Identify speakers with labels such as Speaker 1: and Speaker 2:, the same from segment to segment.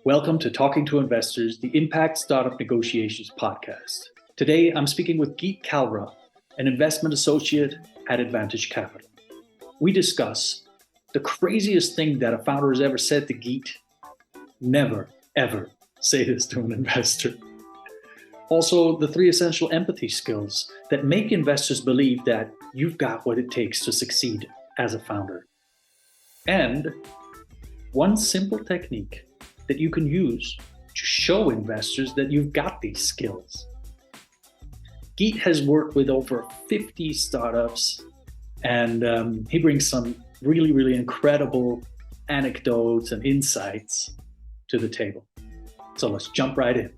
Speaker 1: Welcome to Talking to Investors, the Impact Startup Negotiations podcast. Today, I'm speaking with Geet Kalra, an investment associate at Advantage Capital. We discuss the craziest thing that a founder has ever said to Geet. Never, ever say this to an investor. Also, the 3 essential empathy skills that make investors believe that you've got what it takes to succeed as a founder. And one simple technique that you can use to show investors that you've got these skills. Geet has worked with over 50 startups, and he brings some really incredible anecdotes and insights to the table. So let's jump right in.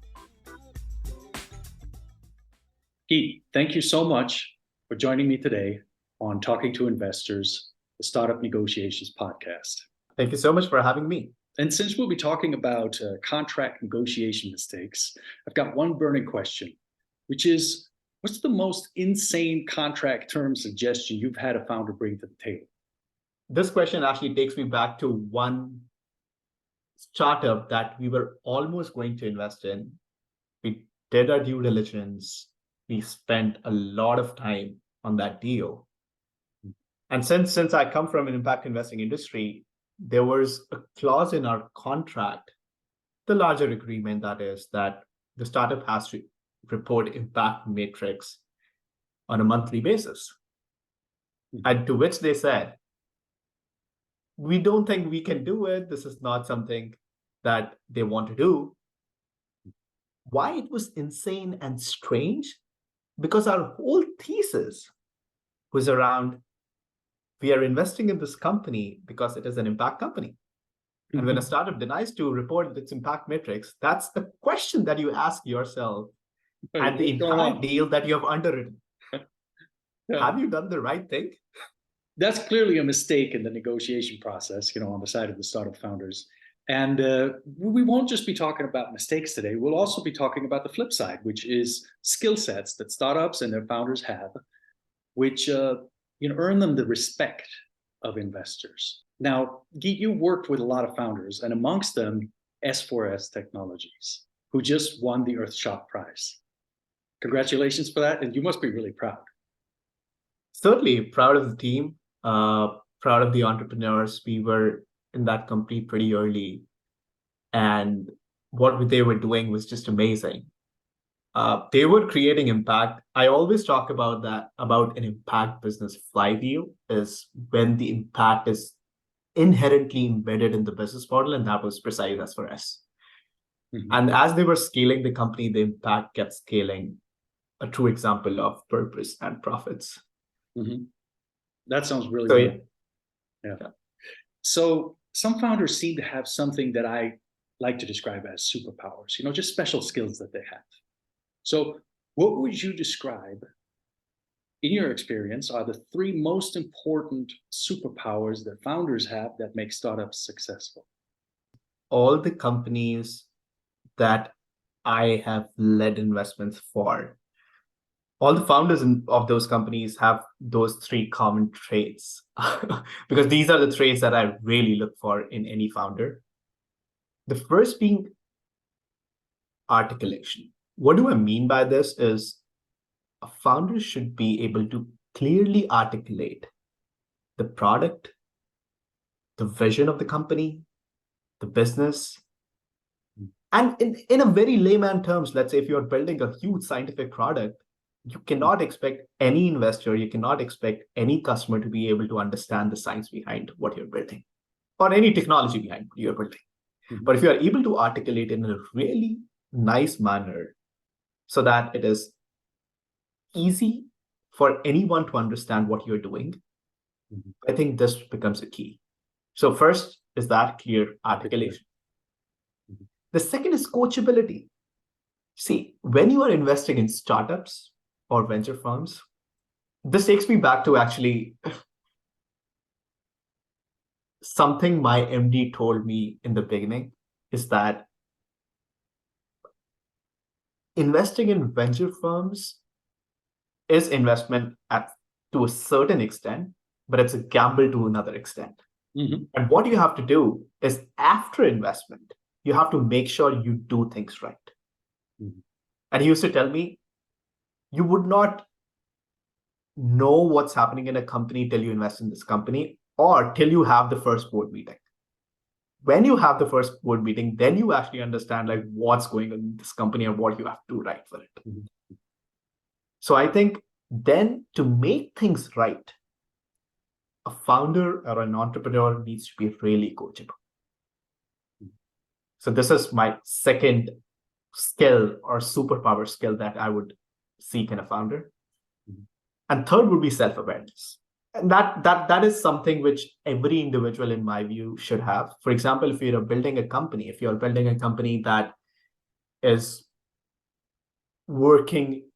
Speaker 1: Geet, thank you so much for joining me today on Talking to Investors, the Startup Negotiations podcast.
Speaker 2: Thank you so much for having me.
Speaker 1: And since we'll be talking about contract negotiation mistakes, I've got one burning question, which is, what's the most insane contract term suggestion you've had a founder bring to the table?
Speaker 2: This question actually takes me back to one startup that we were almost going to invest in. We did our due diligence. We spent a lot of time on that deal. And since I come from an impact investing industry, there was a clause in our contract, the larger agreement that is, that the startup has to report impact matrix on a monthly basis. And to which they said, we don't think we can do it. This is not something that they want to do. Why it was insane and strange? Because our whole thesis was around, we are investing in this company because it is an impact company. And when a startup denies to report its impact metrics, that's the question that you ask yourself and the entire deal that you have underwritten. Yeah. Have you done the right thing?
Speaker 1: That's clearly a mistake in the negotiation process, on the side of the startup founders. And we won't just be talking about mistakes today. We'll also be talking about the flip side, which is skill sets that startups and their founders have, which earn them the respect of investors. Now, Geet, you worked with a lot of founders, and amongst them, S4S Technologies, who just won the Earthshot Prize. Congratulations for that, and you must be really proud.
Speaker 2: Certainly proud of the team, proud of the entrepreneurs. We were in that company pretty early, and what they were doing was just amazing. They were creating impact. I always talk about an impact business flywheel, is when the impact is inherently embedded in the business model, and that was precise as for us. Mm-hmm. And as they were scaling the company, the impact kept scaling, a true example of purpose and profits.
Speaker 1: Mm-hmm. That sounds really good. Yeah. So some founders seem to have something that I like to describe as superpowers, just special skills that they have. So what would you describe, in your experience, are the 3 most important superpowers that founders have that make startups successful?
Speaker 2: All the companies that I have led investments for, all the founders of those companies have those 3 common traits, because these are the traits that I really look for in any founder. The first being articulation. What do I mean by this is a founder should be able to clearly articulate the product, the vision of the company, the business. And in a very layman terms, let's say if you're building a huge scientific product, you cannot expect any investor, you cannot expect any customer to be able to understand the science behind what you're building or any technology behind what you're building. Mm-hmm. But if you are able to articulate in a really nice manner, so that it is easy for anyone to understand what you're doing, mm-hmm. I think this becomes a key. So first is that clear articulation. Mm-hmm. The second is coachability. See, when you are investing in startups or venture firms, this takes me back to actually something my MD told me in the beginning, is that investing in venture firms is investment to a certain extent, but it's a gamble to another extent. Mm-hmm. And what you have to do is, after investment, you have to make sure you do things right.
Speaker 1: Mhm.
Speaker 2: And he used to tell me, you would not know what's happening in a company till you invest in this company or till you have the first board meeting. When you have the first board meeting, then you actually understand like what's going on in this company and what you have to do right for it.
Speaker 1: Mhm.
Speaker 2: So I think then to make things right, a founder or an entrepreneur needs to be really coachable. So this is my second skill or superpower skill that I would seek in a founder.
Speaker 1: Mhm.
Speaker 2: And third would be self-awareness. And that is something which every individual, in my view, should have. For example, if you're building a company, that is working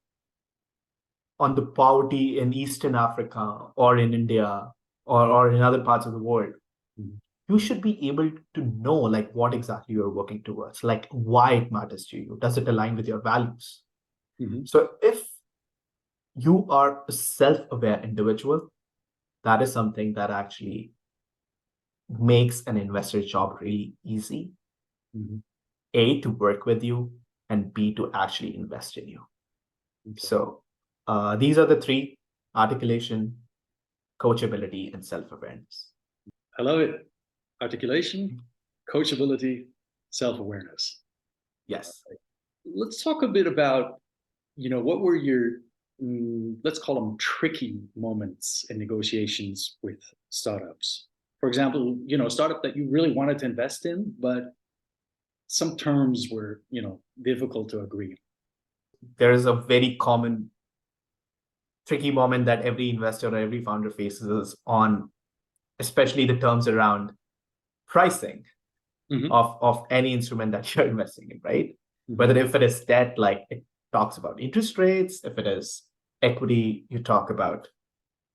Speaker 2: on the poverty in Eastern Africa or in India or in other parts of the world,
Speaker 1: Mhm.
Speaker 2: you should be able to know like what exactly you're working towards, like why it matters to you. Does it align with your values?
Speaker 1: Mhm.
Speaker 2: So if you are a self-aware individual, that is something that actually makes an investor's job really easy.
Speaker 1: Mhm.
Speaker 2: A, to work with you, and B, to actually invest in you.
Speaker 1: Okay.
Speaker 2: So these are the three: articulation, coachability, and self-awareness.
Speaker 1: I love it. Articulation, coachability, self-awareness.
Speaker 2: Yes.
Speaker 1: Let's talk a bit about, what were your, let's call them tricky moments in negotiations with startups. For example, a startup that you really wanted to invest in, but some terms were, difficult to agree.
Speaker 2: There is a very common tricky moment that every investor or every founder faces on, especially the terms around pricing
Speaker 1: Mhm.
Speaker 2: of any instrument that you're investing in, right?
Speaker 1: Mhm.
Speaker 2: Whether if it is debt, like it talks about interest rates. If it is equity, you talk about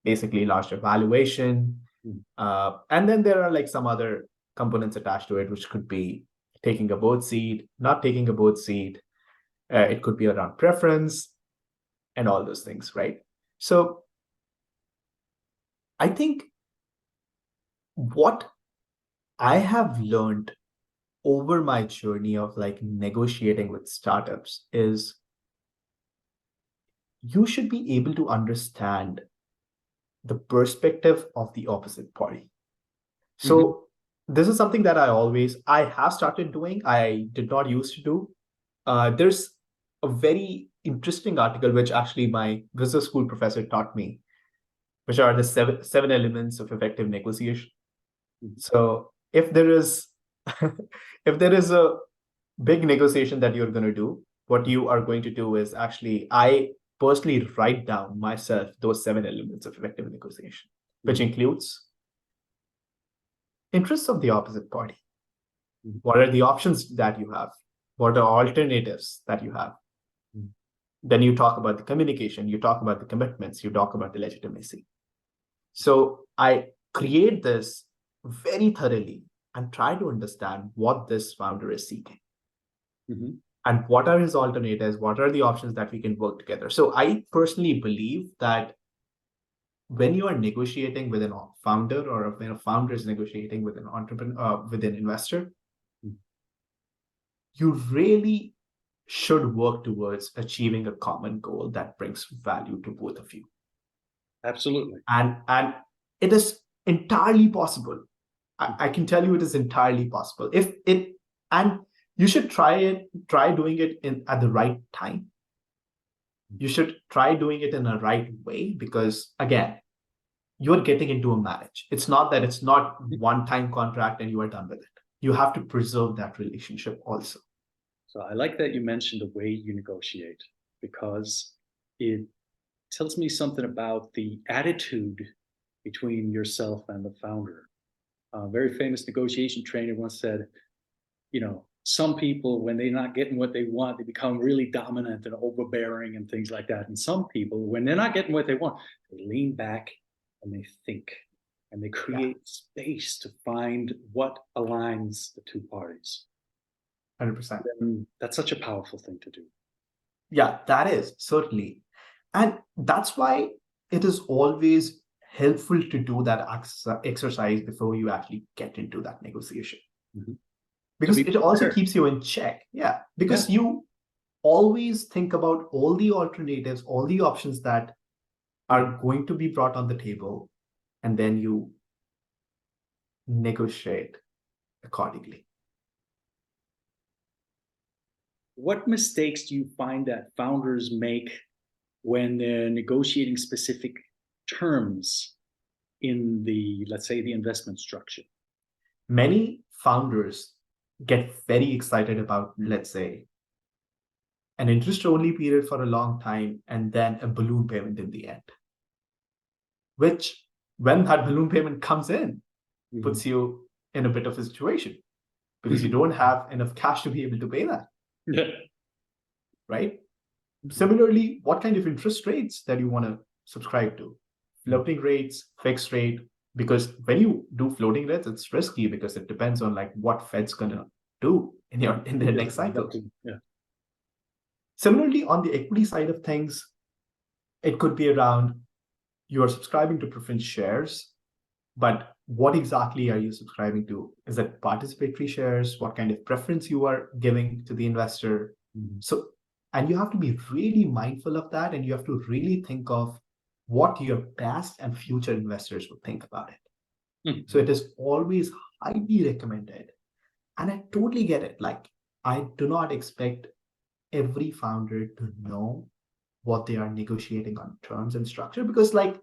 Speaker 2: basically larger valuation.
Speaker 1: Mhm.
Speaker 2: And then there are like some other components attached to it, which could be taking a board seat, not taking a board seat. It could be around preference and all those things, right? So I think what I have learned over my journey of like negotiating with startups is you should be able to understand the perspective of the opposite party.
Speaker 1: Mhm.
Speaker 2: So this is something that I have started doing. I did not used to do. There's a very interesting article which actually my business school professor taught me, which are the seven elements of effective negotiation.
Speaker 1: Mhm.
Speaker 2: So if there is if there is a big negotiation that you're going to do, what you are going to do is actually, I personally write down myself those seven elements of effective negotiation, which
Speaker 1: Mhm.
Speaker 2: includes interests of the opposite party.
Speaker 1: Mhm.
Speaker 2: What are the options that you have? What are alternatives that you have?
Speaker 1: Mhm.
Speaker 2: Then you talk about the communication, you talk about the commitments, you talk about the legitimacy. So I create this very thoroughly and try to understand what this founder is seeking.
Speaker 1: Mhm.
Speaker 2: And what are his alternatives, what are the options that we can work together. So I personally believe that when you are negotiating with a founder, or when a founder is negotiating with an entrepreneur, with an investor,
Speaker 1: Mhm.
Speaker 2: you really should work towards achieving a common goal that brings value to both of you.
Speaker 1: Absolutely.
Speaker 2: And it is entirely possible. I can tell you it is entirely possible. If it and you should try doing it in at the right time. You should try doing it in a right way, because again, you're getting into a marriage. It's not that it's not one-time contract and you are done with it. You have to preserve that relationship also.
Speaker 1: So I like that you mentioned the way you negotiate, because it tells me something about the attitude between yourself and the founder. A very famous negotiation trainer once said, some people, when they're not getting what they want, they become really dominant and overbearing and things like that. And some people, when they're not getting what they want, they lean back and they think and they
Speaker 2: Yeah,
Speaker 1: create space to find what aligns the two parties.
Speaker 2: 100%.
Speaker 1: And that's such a powerful thing to do.
Speaker 2: Yeah, that is certainly. And that's why it is always helpful to do that exercise before you actually get into that negotiation.
Speaker 1: Mhm.
Speaker 2: because
Speaker 1: be
Speaker 2: it also
Speaker 1: prepared.
Speaker 2: keeps you in check. Yeah, because
Speaker 1: Yeah.
Speaker 2: you always think about all the alternatives, all the options that are going to be brought on the table, and then you negotiate accordingly.
Speaker 1: What mistakes do you find that founders make when they're negotiating specific terms in the, let's say, the investment structure?
Speaker 2: Many founders get very excited about, let's say, an interest only period for a long time and then a balloon payment in the end, which, when that balloon payment comes in, puts you in a bit of a situation because you don't have enough cash to be able to pay that.
Speaker 1: Yeah.
Speaker 2: Right? Similarly, what kind of interest rates that you want to subscribe to? Floating rates, fixed rate, because when you do floating rates, it's risky because it depends on like what Fed's gonna do in their next cycle.
Speaker 1: Yeah.
Speaker 2: Similarly, on the equity side of things, it could be around you are subscribing to preference shares, but what exactly are you subscribing to? Is it participatory shares? What kind of preference you are giving to the investor? So, and you have to be really mindful of that, and you have to really think of what your past and future investors would think about it. So it is always highly recommended. And I totally get it. Like, I do not expect every founder to know what they are negotiating on terms and structure, because like,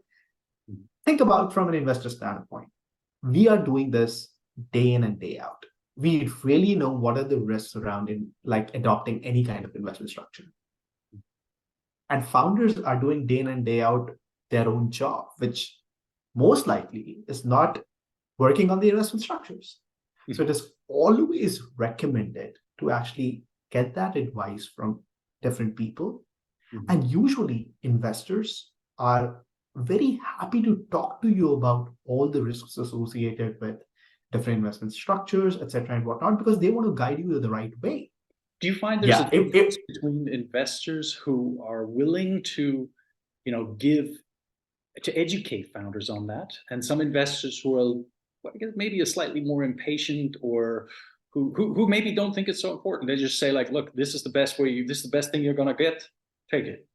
Speaker 2: think about from an investor standpoint. We are doing this day in and day out. We really know what are the risks around in like adopting any kind of investment structure. And founders are doing day in and day out their own job, which most likely is not working on the investment structures. So it is always recommended to actually get that advice from different people. And usually investors are very happy to talk to you about all the risks associated with different investment structures, etc., and whatnot, because they want to guide you the right way.
Speaker 1: Do you find there's a difference between investors who are willing to, to educate founders on that, and some investors who are, well, I guess maybe a slightly more impatient, or who maybe don't think it's so important? They just say like, look, this is the best way, this is the best thing you're going to get, take it.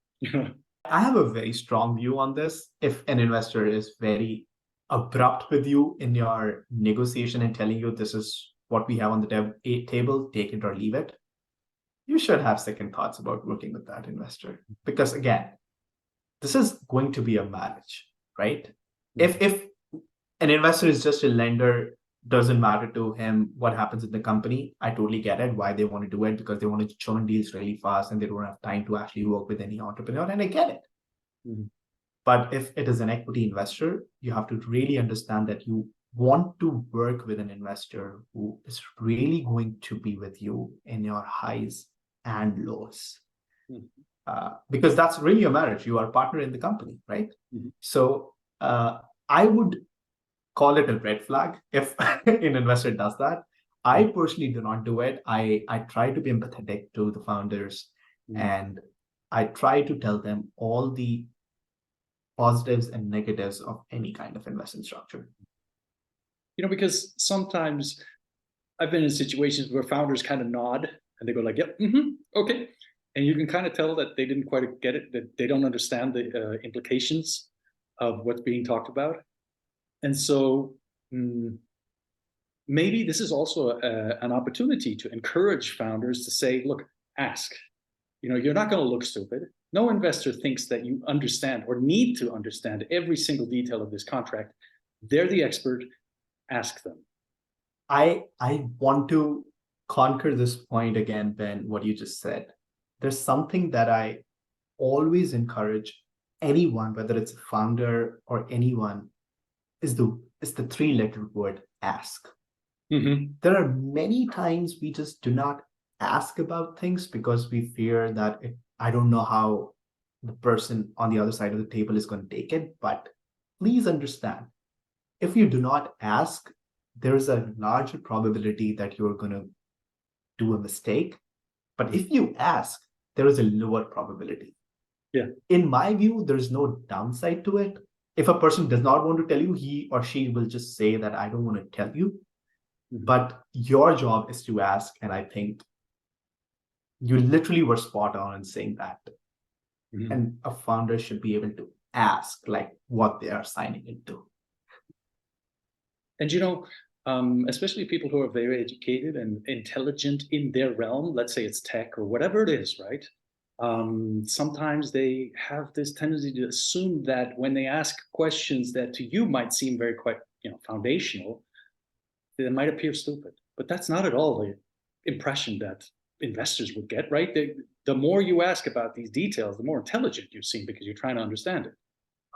Speaker 2: I have a very strong view on this. If an investor is very abrupt with you in your negotiation and telling you this is what we have on the table, take it or leave it, you should have second thoughts about working with that investor. Because again, this is going to be a marriage, right? If an investor is just a lender, doesn't matter to him what happens in the company, I totally get it, why they want to do it, because they want to churn deals really fast and they don't have time to actually work with any entrepreneur, and I get it. But if it is an equity investor, you have to really understand that you want to work with an investor who is really going to be with you in your highs and lows. Because that's really a marriage. You are a partner in the company, right? So I would call it a red flag if an investor does that. I personally do not do it. I try to be empathetic to the founders, and I try to tell them all the positives and negatives of any kind of investment structure.
Speaker 1: Because sometimes I've been in situations where founders kind of nod and they go like, yep, okay. And you can kind of tell that they didn't quite get it, that they don't understand the implications of what's being talked about. And so maybe this is also an opportunity to encourage founders to say, look, ask. You're not going to look stupid. No investor thinks that you understand or need to understand every single detail of this contract. They're the expert. Ask them.
Speaker 2: I want to conquer this point again, Ben, what you just said. There's something that I always encourage anyone, whether it's a founder or anyone, is the three-letter word ask. There are many times we just do not ask about things because we fear that I don't know how the person on the other side of the table is going to take it. But please understand, if you do not ask, there is a larger probability that you're going to do a mistake. But if you ask, there is a lower probability. In my view, there is no downside to it. If a person does not want to tell you, he or she will just say that I don't want to tell you. But your job is to ask, and I think you literally were spot on in saying that. And a founder should be able to ask like what they are signing into.
Speaker 1: And especially people who are very educated and intelligent in their realm, let's say it's tech or whatever it is, right? Sometimes they have this tendency to assume that when they ask questions that to you might seem very quite, foundational, they might appear stupid. But that's not at all the impression that investors would get, right? The more you ask about these details, the more intelligent you seem because you're trying to understand it.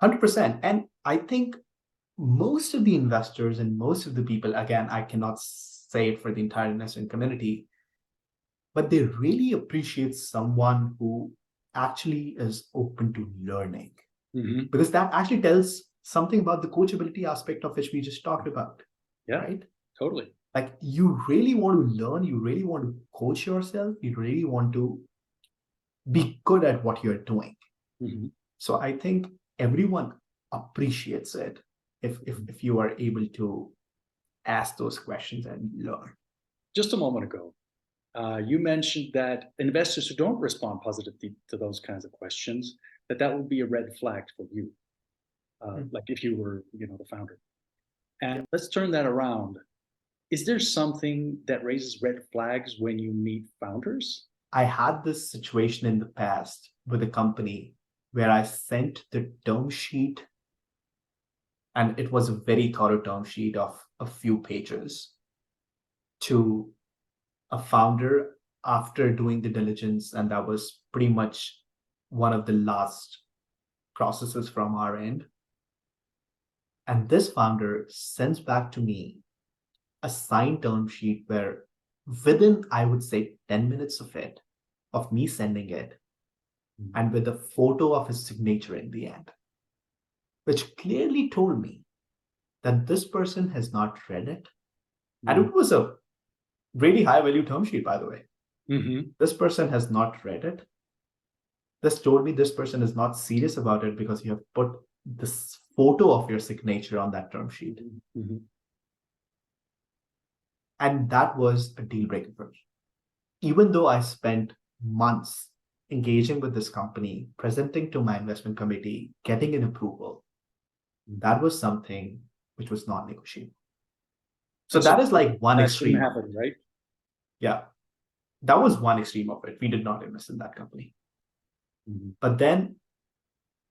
Speaker 2: 100%. And I think most of the investors and most of the people, again, I cannot say it for the entire investment community, but they really appreciate someone who actually is open to learning. Because that actually tells something about the coachability aspect of which we just talked about.
Speaker 1: Yeah,
Speaker 2: right?
Speaker 1: Totally.
Speaker 2: Like you really want to learn, you really want to coach yourself, you really want to be good at what you're doing. So I think everyone appreciates it if you are able to ask those questions and learn.
Speaker 1: Just a moment ago, you mentioned that investors who don't respond positively to those kinds of questions, that would be a red flag for you. Like if you were, the founder. And let's turn that around. Is there something that raises red flags when you meet founders?
Speaker 2: I had this situation in the past with a company where I sent the term sheet, and it was a very thorough term sheet of a few pages, to a founder after doing the diligence, and that was pretty much one of the last processes from our end. And this founder sends back to me a signed term sheet where within, I would say, 10 minutes of me sending it, and with a photo of his signature in the end, which clearly told me that this person has not read it. And it was a really high value term sheet, by the way. This person has not read it. This told me this person is not serious about it because you have put this photo of your signature on that term sheet. And that was a deal breaker for me. Even though I spent months engaging with this company, presenting to my investment committee, getting an approval, that was something which was not negotiable. So that is like one extreme.
Speaker 1: That shouldn't happen, right?
Speaker 2: Yeah. That was one extreme of it. We did not invest in that company. But then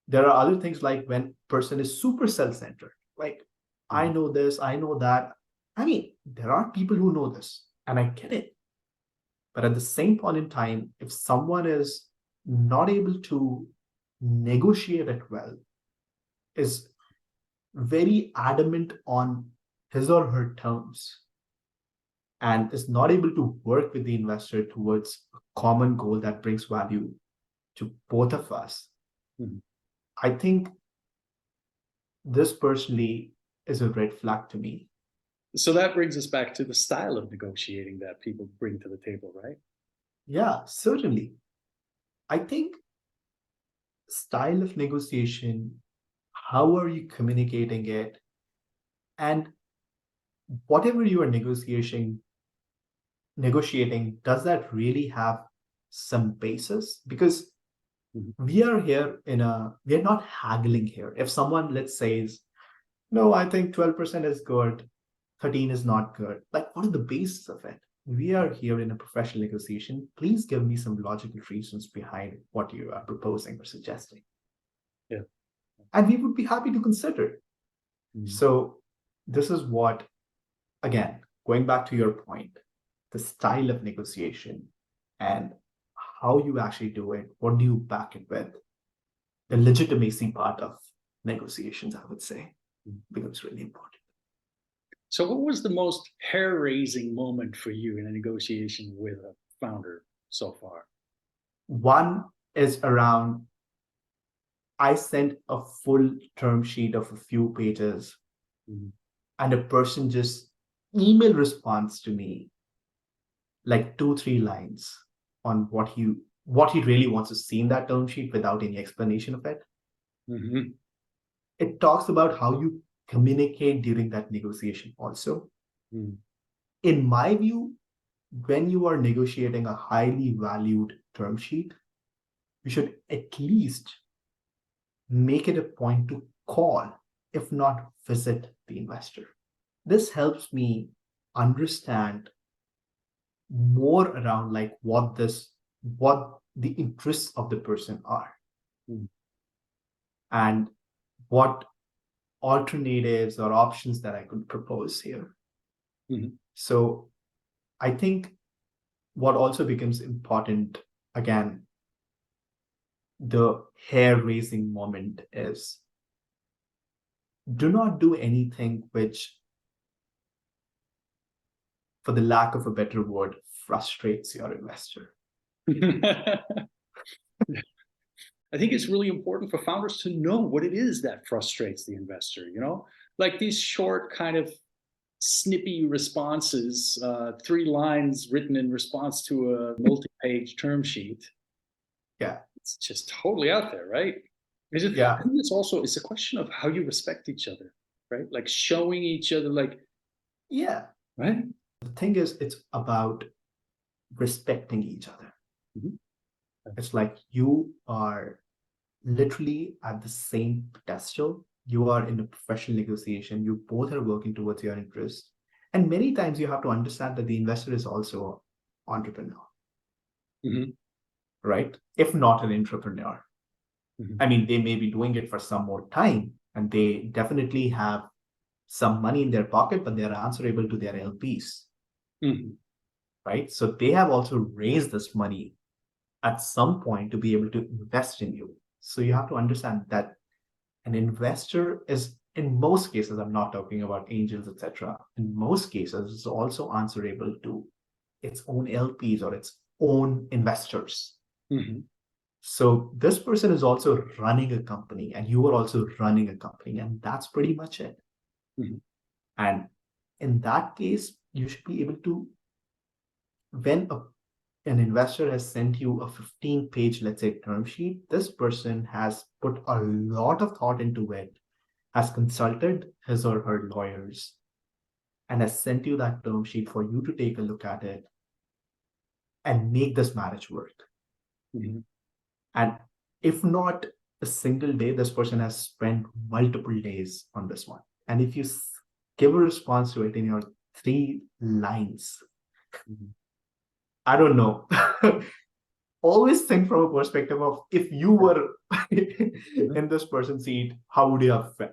Speaker 2: there are other things like when person is super self-centered, like I know this, I know that. I mean, there are people who know this and I get it. But at the same point in time, if someone is not able to negotiate it well, is very adamant on his or her terms, and is not able to work with the investor towards a common goal that brings value to both of us, I think this personally is a red flag to me.
Speaker 1: So that brings us back to the style of negotiating that people bring to the table, right?
Speaker 2: Yeah, certainly. I think style of negotiation, how are you communicating it, and whatever you are negotiating, does that really have some basis? Because we are here we are not haggling here. If someone, let's say, no, I think 12% is good, 13 is not good. Like, what are the basis of it? We are here in a professional negotiation. Please give me some logical reasons behind what you are proposing or suggesting.
Speaker 1: Yeah.
Speaker 2: And we would be happy to consider. So this is what, again, going back to your point, the style of negotiation and how you actually do it, what do you back it with? The legitimacy part of negotiations, I would say, becomes really important.
Speaker 1: So what was the most hair-raising moment for you in a negotiation with a founder so far?
Speaker 2: One is around, I sent a full term sheet of a few pages, and a person just email response to me, like 2-3 lines on what he really wants to see in that term sheet without any explanation of it. It talks about how you communicate during that negotiation also. in my view, when you are negotiating a highly valued term sheet, you should at least make it a point to call, if not visit the investor. This helps me understand more around like what the interests of the person are, and what alternatives or options that I could propose here. So I think what also becomes important, again, the hair-raising moment is, do not do anything which, for the lack of a better word, frustrates your investor.
Speaker 1: I think it's really important for founders to know what it is that frustrates the investor, like these short kind of snippy responses, 3 lines written in response to a multi-page term sheet.
Speaker 2: Yeah.
Speaker 1: It's just totally out there, right? I think it's a question of how you respect each other, right? Like showing each other, like,
Speaker 2: yeah,
Speaker 1: right?
Speaker 2: The thing is, it's about respecting each other. It's like you are literally at the same pedestal. You are in a professional negotiation. You both are working towards your interest. And many times you have to understand that the investor is also an entrepreneur, right? If not an entrepreneur. I mean, they may be doing it for some more time, and they definitely have some money in their pocket, but they are answerable to their LPs, right? So they have also raised this money at some point to be able to invest in you. So you have to understand that an investor is, in most cases, I'm not talking about angels, etc. In most cases, is also answerable to its own LPs or its own investors. So this person is also running a company, and you are also running a company, and that's pretty much it. And in that case, you should be able to, when an investor has sent you a 15-page, let's say, term sheet, this person has put a lot of thought into it, has consulted his or her lawyers, and has sent you that term sheet for you to take a look at it and make this marriage work. And if not a single day, this person has spent multiple days on this one. And if you give a response to it in your 3 lines, I don't know. Always think from a perspective of, if you were in this person's seat, how would you have felt?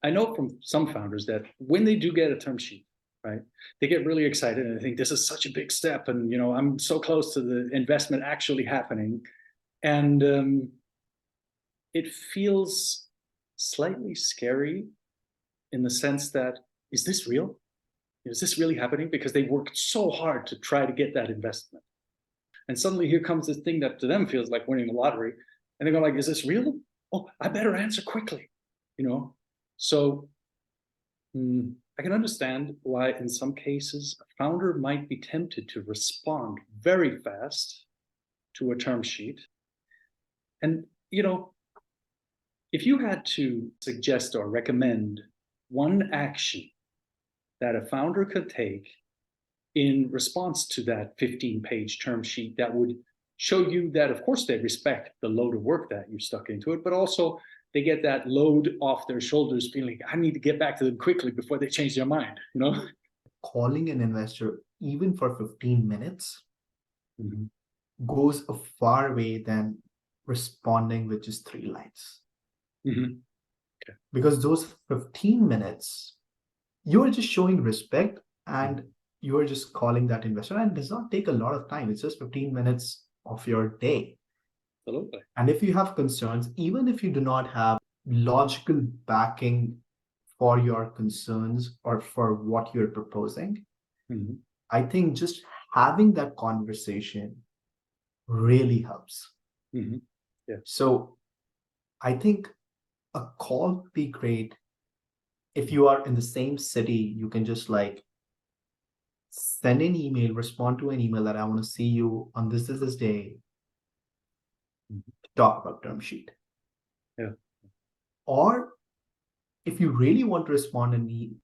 Speaker 1: I know from some founders that when they do get a term sheet, right, they get really excited and they think this is such a big step, and I'm so close to the investment actually happening, and it feels slightly scary in the sense that, is this real? Is this really happening? Because they worked so hard to try to get that investment. And suddenly here comes this thing that to them feels like winning the lottery. And they go like, is this real? Oh, I better answer quickly, So I can understand why in some cases a founder might be tempted to respond very fast to a term sheet. And, if you had to suggest or recommend one action that a founder could take in response to that 15-page term sheet that would show you that, of course, they respect the load of work that you stuck into it, but also they get that load off their shoulders, feeling, I need to get back to them quickly before they change their mind,
Speaker 2: Calling an investor, even for 15 minutes, goes a far way than responding with just 3 lines.
Speaker 1: Okay.
Speaker 2: Because those 15 minutes, you are just showing respect, and you are just calling that investor, and it does not take a lot of time. It's just 15 minutes of your day.
Speaker 1: Absolutely.
Speaker 2: And if you have concerns, even if you do not have logical backing for your concerns or for what you're proposing, I think just having that conversation really helps.
Speaker 1: Yeah.
Speaker 2: So I think a call would be great. If you are in the same city, you can just like send an email, respond to an email that I want to see you on this day to talk about term sheet.
Speaker 1: Yeah.
Speaker 2: Or if you really want to respond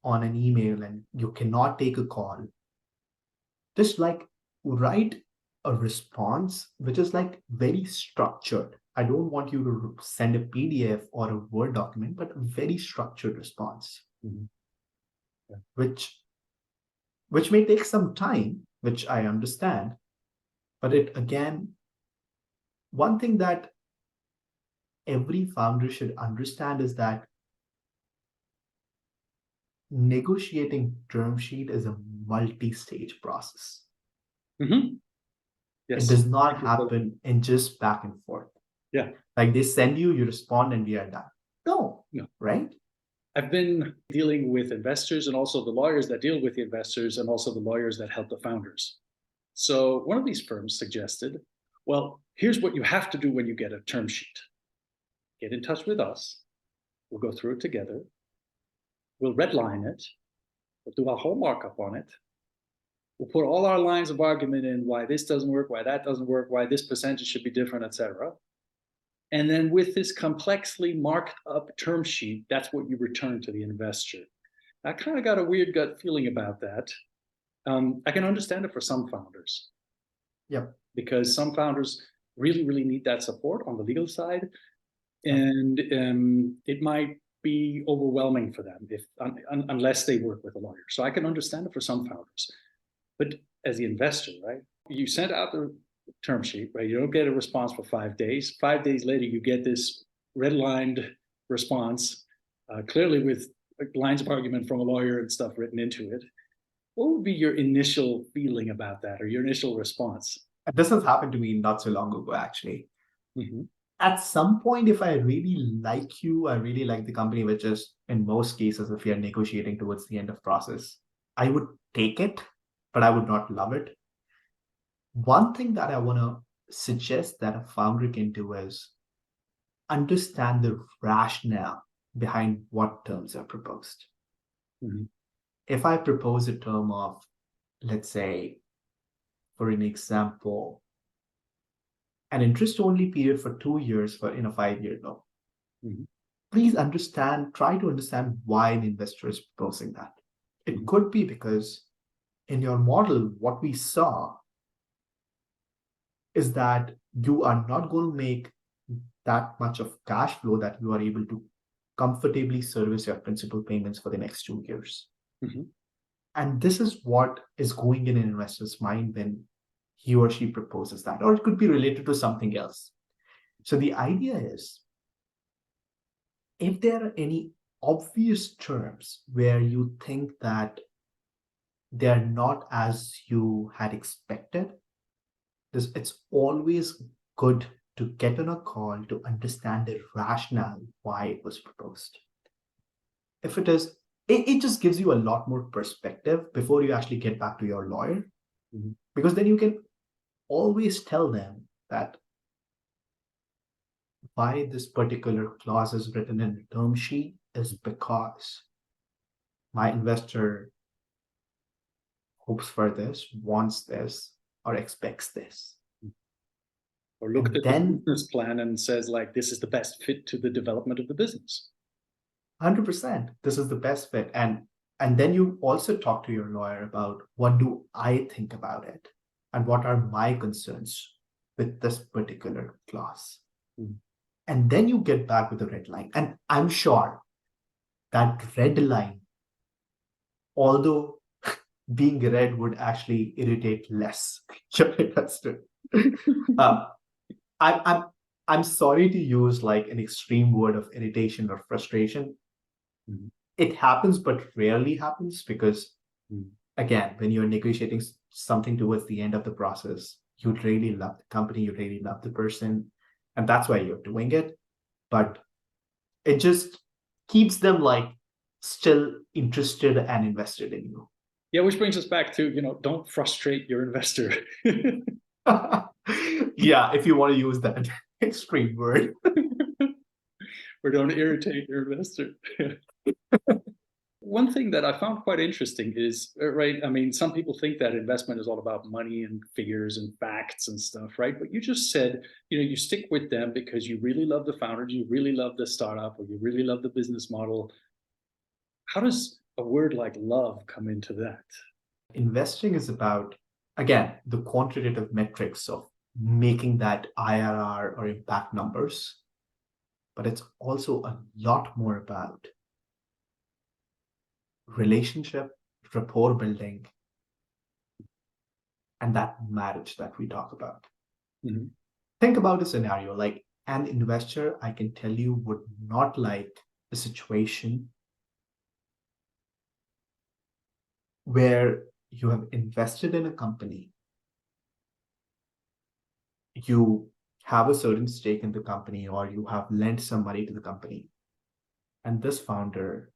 Speaker 2: on an email and you cannot take a call, just like write a response which is like very structured. I don't want you to send a PDF or a Word document, but a very structured response,
Speaker 1: Yeah.
Speaker 2: which may take some time, which I understand. But it again, one thing that every founder should understand is that negotiating term sheet is a multi-stage process.
Speaker 1: Yes.
Speaker 2: It does not happen in just back and forth.
Speaker 1: Yeah.
Speaker 2: Like they send you, you respond, and we are done. No. Right?
Speaker 1: I've been dealing with investors and also the lawyers that deal with the investors and also the lawyers that help the founders. So one of these firms suggested, well, here's what you have to do when you get a term sheet. Get in touch with us. We'll go through it together. We'll redline it. We'll do a whole markup on it. We'll put all our lines of argument in why this doesn't work, why that doesn't work, why this percentage should be different, etc. And then with this complexly marked up term sheet, that's what you return to the investor. I kind of got a weird gut feeling about that. I can understand it for some founders.
Speaker 2: Yep.
Speaker 1: Because some founders really, really need that support on the legal side. And it might be overwhelming for them unless they work with a lawyer. So I can understand it for some founders. But as the investor, right, you sent out the term sheet, right? You don't get a response for 5 days. 5 days later, you get this redlined response, clearly with lines of argument from a lawyer and stuff written into it. What would be your initial feeling about that, or your initial response?
Speaker 2: This has happened to me not so long ago, actually. At some point, if I really like you, I really like the company, which is in most cases, if you're negotiating towards the end of process, I would take it, but I would not love it. One thing that I want to suggest that a founder can do is understand the rationale behind what terms are proposed. If I propose a term of, let's say, for an example, an interest-only period for 2 years in a 5-year loan, please try to understand why the investor is proposing that. It could be because in your model, what we saw is that you are not going to make that much of cash flow that you are able to comfortably service your principal payments for the next 2 years. And this is what is going in an investor's mind when he or she proposes that, or it could be related to something else. So the idea is, if there are any obvious terms where you think that they're not as you had expected, it's always good to get on a call to understand the rationale why it was proposed. If it is, it just gives you a lot more perspective before you actually get back to your lawyer, because then you can always tell them that why this particular clause is written in the term sheet is because my investor hopes for this, wants this, or expects this.
Speaker 1: Or looked at the business plan and says, like, this is the best fit to the development of the business.
Speaker 2: 100%. This is the best fit. And then you also talk to your lawyer about, what do I think about it? And what are my concerns with this particular clause? And then you get back with a red line. And I'm sure that red line, although being red, would actually irritate less your investor. I'm sorry to use like an extreme word of irritation or frustration. It happens, but rarely happens, because again, when you're negotiating something towards the end of the process, you really love the company, you really love the person, and that's why you're doing it. But it just keeps them like still interested and invested in you.
Speaker 1: Yeah, which brings us back to, don't frustrate your investor.
Speaker 2: Yeah, if you want to use that extreme word.
Speaker 1: Or don't irritate your investor. One thing that I found quite interesting is, right, I mean, some people think that investment is all about money and figures and facts and stuff, right? But you just said, you stick with them because you really love the founders, you really love the startup, or you really love the business model. How does a word like love come into that?
Speaker 2: Investing is about again, the quantitative metrics of making that IRR or impact numbers, but it's also a lot more about relationship, rapport building, and that marriage that we talk about.
Speaker 1: Mm-hmm.
Speaker 2: Think about a scenario like an investor, I can tell you, would not like a situation where you have invested in a company, you have a certain stake in the company, or you have lent some money to the company, and this founder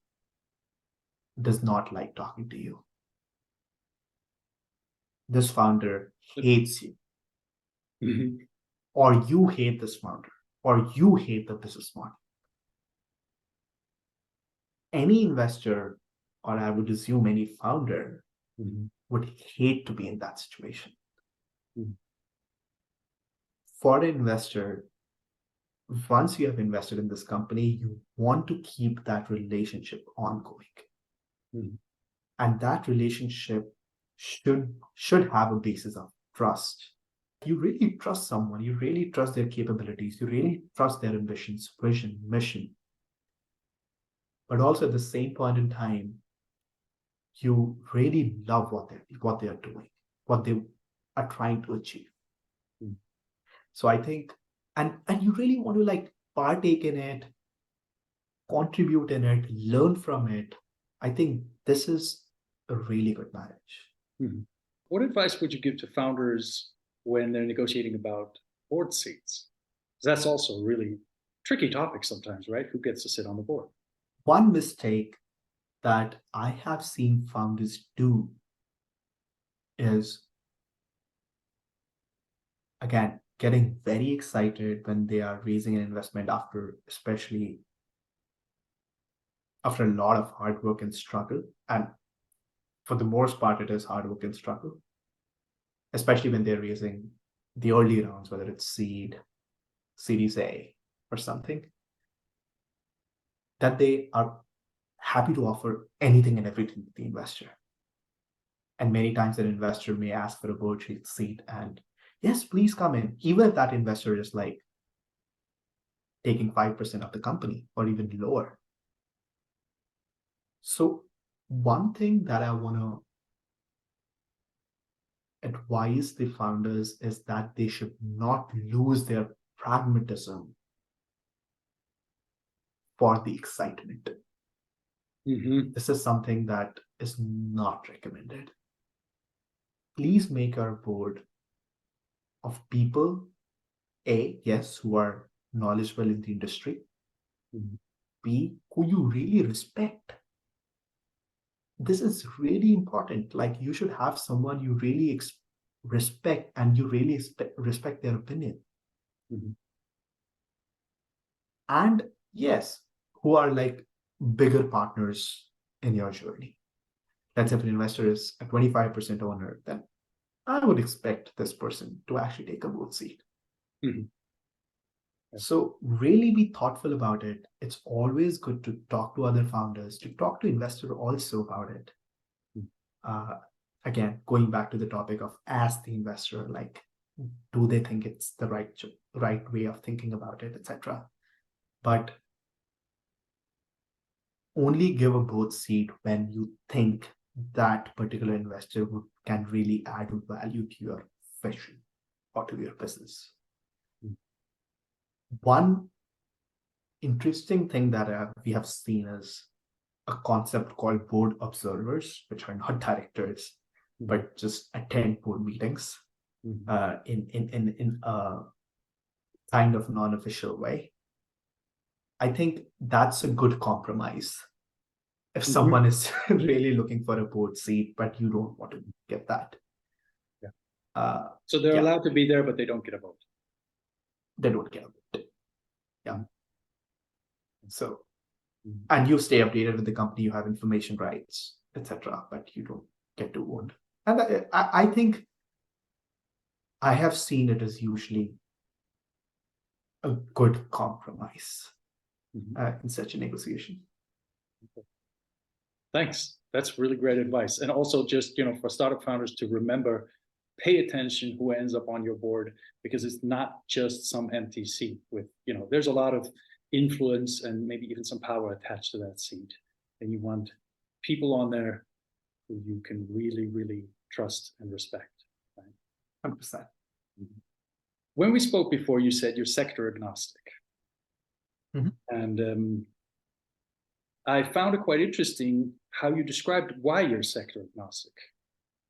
Speaker 2: does not like talking to you. This founder hates you,
Speaker 1: Mm-hmm.
Speaker 2: or you hate this founder, or you hate the business model. Any investor, or I would assume any founder,
Speaker 1: Mm-hmm.
Speaker 2: would hate to be in that situation.
Speaker 1: Mm-hmm.
Speaker 2: For an investor, once you have invested in this company, you want to keep that relationship ongoing.
Speaker 1: Mm-hmm.
Speaker 2: And that relationship should have a basis of trust. You really trust someone, you really trust their capabilities, you really trust their ambitions, vision, mission. But also at the same point in time, you really love what they are doing, what they are trying to achieve.
Speaker 1: Mm-hmm.
Speaker 2: So I think, and you really want to like partake in it, contribute in it, learn from it. I think this is a really good marriage.
Speaker 1: Mm-hmm. What advice would you give to founders when they're negotiating about board seats? Because that's also a really tricky topic sometimes, right? Who gets to sit on the board?
Speaker 2: One mistake that I have seen founders do is, again, getting very excited when they are raising an investment especially after a lot of hard work and struggle. And for the most part, it is hard work and struggle, especially when they're raising the early rounds, whether it's seed, Series A, or something, that they are happy to offer anything and everything to the investor. And many times an investor may ask for a board seat, and yes, please come in, even if that investor is like taking 5% of the company or even lower. So one thing that I want to advise the founders is that they should not lose their pragmatism for the excitement.
Speaker 1: Mm-hmm.
Speaker 2: This is something that is not recommended. Please make our board of people, A, yes, who are knowledgeable in the industry,
Speaker 1: Mm-hmm.
Speaker 2: B, who you really respect. This is really important. Like, you should have someone you really respect, and you really respect their opinion.
Speaker 1: Mm-hmm.
Speaker 2: And yes, who are like bigger partners in your journey. Let's say if an investor is a 25% owner, then I would expect this person to actually take a board seat.
Speaker 1: Mm-hmm.
Speaker 2: So really be thoughtful about it. It's always good to talk to other founders, to talk to investor also about it. Again, going back to the topic of ask the investor, like, do they think it's the right way of thinking about it, etc. But only give a board seat when you think that particular investor can really add value to your vision or to your business.
Speaker 1: Mm-hmm.
Speaker 2: One interesting thing that we have seen is a concept called board observers, which are not directors,
Speaker 1: Mm-hmm.
Speaker 2: but just attend board meetings in a kind of non-official way. I think that's a good compromise. If
Speaker 1: Mm-hmm.
Speaker 2: someone is really looking for a board seat, but you don't want to get that.
Speaker 1: Yeah. So they're allowed to be there, but they don't get a vote.
Speaker 2: They don't get a vote. Yeah.
Speaker 1: Mm-hmm.
Speaker 2: So, and you stay updated with the company, you have information rights, etc., but you don't get to vote. And I think I have seen it as usually a good compromise in such a negotiation.
Speaker 1: Okay. Thanks. That's really great advice. And also just, for startup founders to remember, pay attention who ends up on your board, because it's not just some empty seat with, there's a lot of influence and maybe even some power attached to that seat. And you want people on there who you can really, really trust and respect. Right?
Speaker 2: 100%.
Speaker 1: When we spoke before, you said you're sector agnostic.
Speaker 2: Mm-hmm.
Speaker 1: And I found it quite interesting how you described why you're sector agnostic.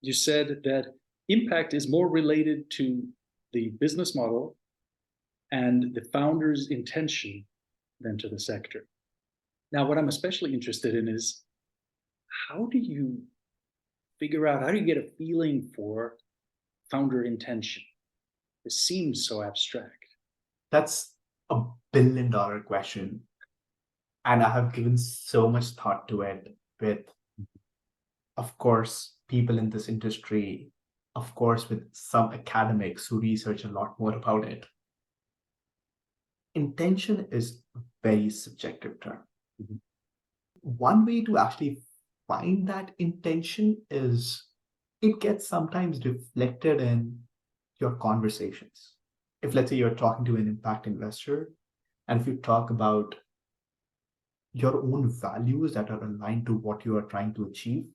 Speaker 1: You said that impact is more related to the business model and the founder's intention than to the sector. Now, what I'm especially interested in is, how do you get a feeling for founder intention? It seems so abstract.
Speaker 2: That's a billion-dollar question. And I have given so much thought to it with, of course, people in this industry, of course, with some academics who research a lot more about it. Intention is a very subjective term.
Speaker 1: Mm-hmm.
Speaker 2: One way to actually find that intention is it gets sometimes reflected in your conversations. If, let's say, you're talking to an impact investor, and if you talk about your own values that are aligned to what you are trying to achieve,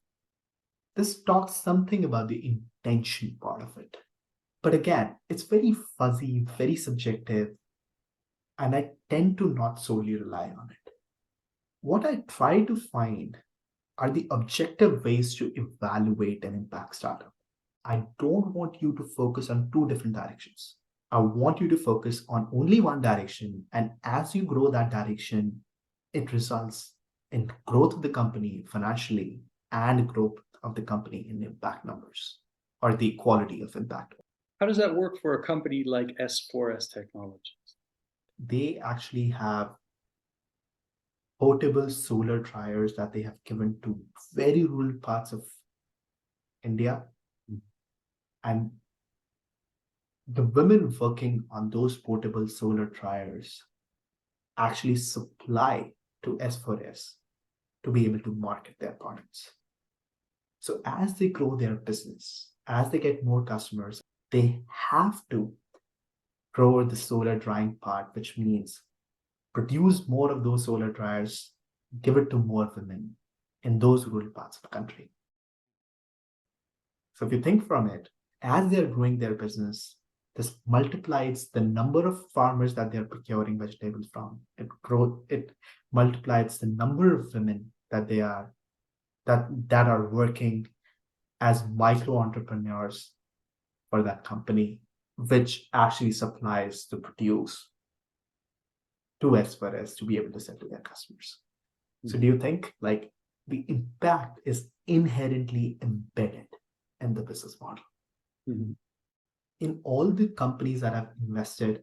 Speaker 2: this talks something about the intention part of it. But again, it's very fuzzy, very subjective, and I tend to not solely rely on it. What I try to find are the objective ways to evaluate an impact startup. I don't want you to focus on two different directions. I want you to focus on only one direction. And as you grow that direction, it results in growth of the company financially and growth of the company in impact numbers or the quality of impact.
Speaker 1: How does that work for a company like S4S Technologies?
Speaker 2: They actually have portable solar dryers that they have given to very rural parts of India. And the women working on those portable solar dryers actually supply to S4S to be able to market their products. So as they grow their business, as they get more customers, they have to grow the solar drying part, which means produce more of those solar dryers, give it to more women in those rural parts of the country. So if you think from it, as they're growing their business, this multiplies the number of farmers that they're procuring vegetables from. It multiplies the number of women that that are working as micro entrepreneurs for that company, which actually supplies the produce to S4S to be able to sell to their customers. Mm-hmm. So do you think like the impact is inherently embedded in the business model?
Speaker 1: Mm-hmm.
Speaker 2: In all the companies that I've invested,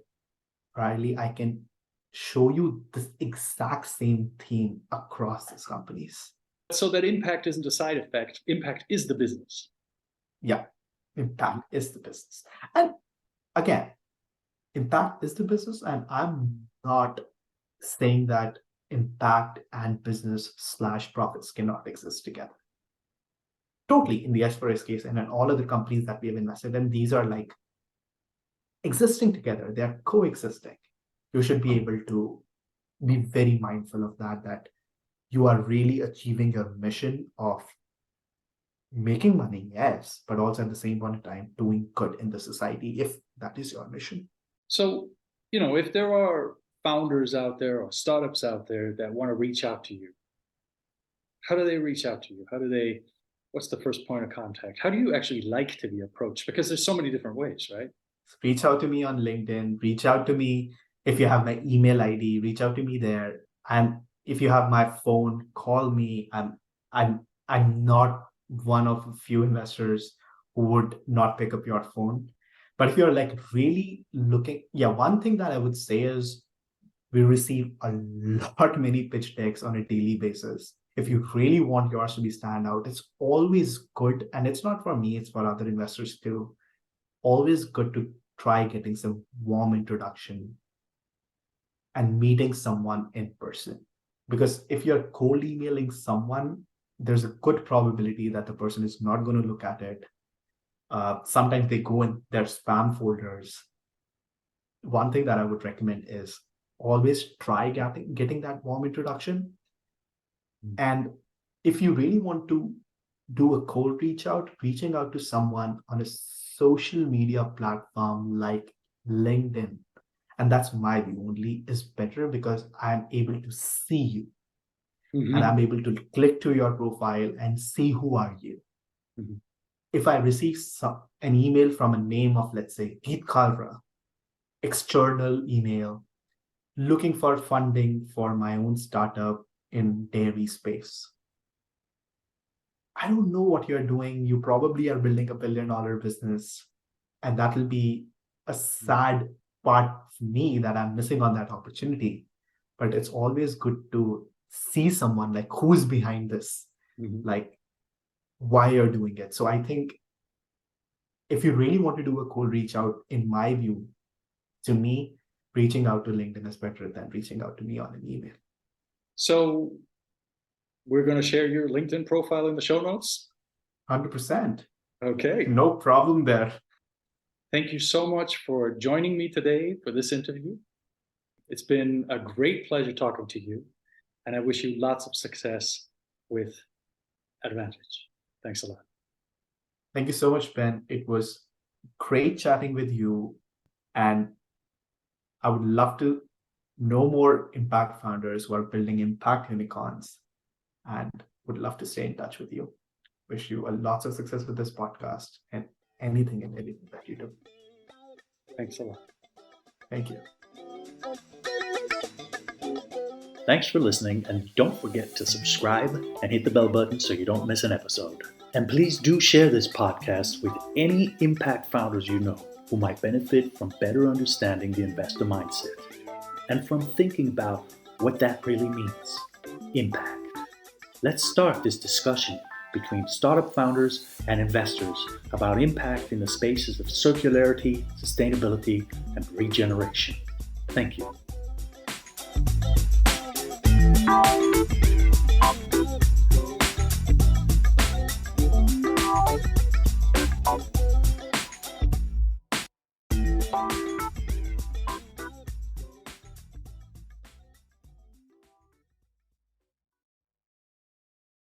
Speaker 2: Riley, I can show you this exact same theme across these companies.
Speaker 1: So that impact isn't a side effect. Impact is the business.
Speaker 2: Yeah, impact is the business. And again, impact is the business. And I'm not saying that impact and business/profits cannot exist together. Totally, in the S4S case and in all other companies that we have invested in, these are like existing together. They are coexisting. You should be able to be very mindful of that you are really achieving your mission of making money, yes, but also at the same point in time, doing good in the society, if that is your mission.
Speaker 1: So, if there are founders out there or startups out there that want to reach out to you, how do they reach out to you? What's the first point of contact? How do you actually like to be approached? Because there's so many different ways, right?
Speaker 2: Reach out to me on LinkedIn, reach out to me if you have my email ID, reach out to me there. And if you have my phone, call me. I'm not one of a few investors who would not pick up your phone. But if you're like really looking, one thing that I would say is we receive a lot many pitch decks on a daily basis. If you really want yours to be stand out, it's always good. And it's not for me, it's for other investors too. Always good to try getting some warm introduction and meeting someone in person. Because if you're cold emailing someone, there's a good probability that the person is not going to look at it. Sometimes they go in their spam folders. One thing that I would recommend is always try getting that warm introduction. And if you really want to do a cold reaching out to someone on a social media platform like LinkedIn, and that's my view only, is better because I'm able to see you.
Speaker 1: Mm-hmm.
Speaker 2: And I'm able to click to your profile and see who are you.
Speaker 1: Mm-hmm.
Speaker 2: If I receive an email from a name of, let's say, Geet Kalra, external email, looking for funding for my own startup in dairy space. I don't know what you're doing. You probably are building a $1 billion business. And that will be a sad part for me that I'm missing on that opportunity. But it's always good to see someone like who's behind this, like why you're doing it. So I think if you really want to do a cold reach out, in my view, to me, reaching out to LinkedIn is better than reaching out to me on an email.
Speaker 1: So we're going to share your LinkedIn profile in the show notes?
Speaker 2: 100%.
Speaker 1: Okay.
Speaker 2: No problem there.
Speaker 1: Thank you so much for joining me today for this interview. It's been a great pleasure talking to you, and I wish you lots of success with Advantage. Thanks a lot.
Speaker 2: Thank you so much, Ben. It was great chatting with you, and I would love to know more impact founders who are building impact unicorns, and would love to stay in touch with you. Wish you a lots of success with this podcast and anything and everything that you do.
Speaker 1: Thanks a lot.
Speaker 2: Thank you.
Speaker 1: Thanks for listening, and don't forget to subscribe and hit the bell button so you don't miss an episode. And please do share this podcast with any impact founders you know who might benefit from better understanding the investor mindset and from thinking about what that really means, impact. Let's start this discussion between startup founders and investors about impact in the spaces of circularity, sustainability, and regeneration. Thank you.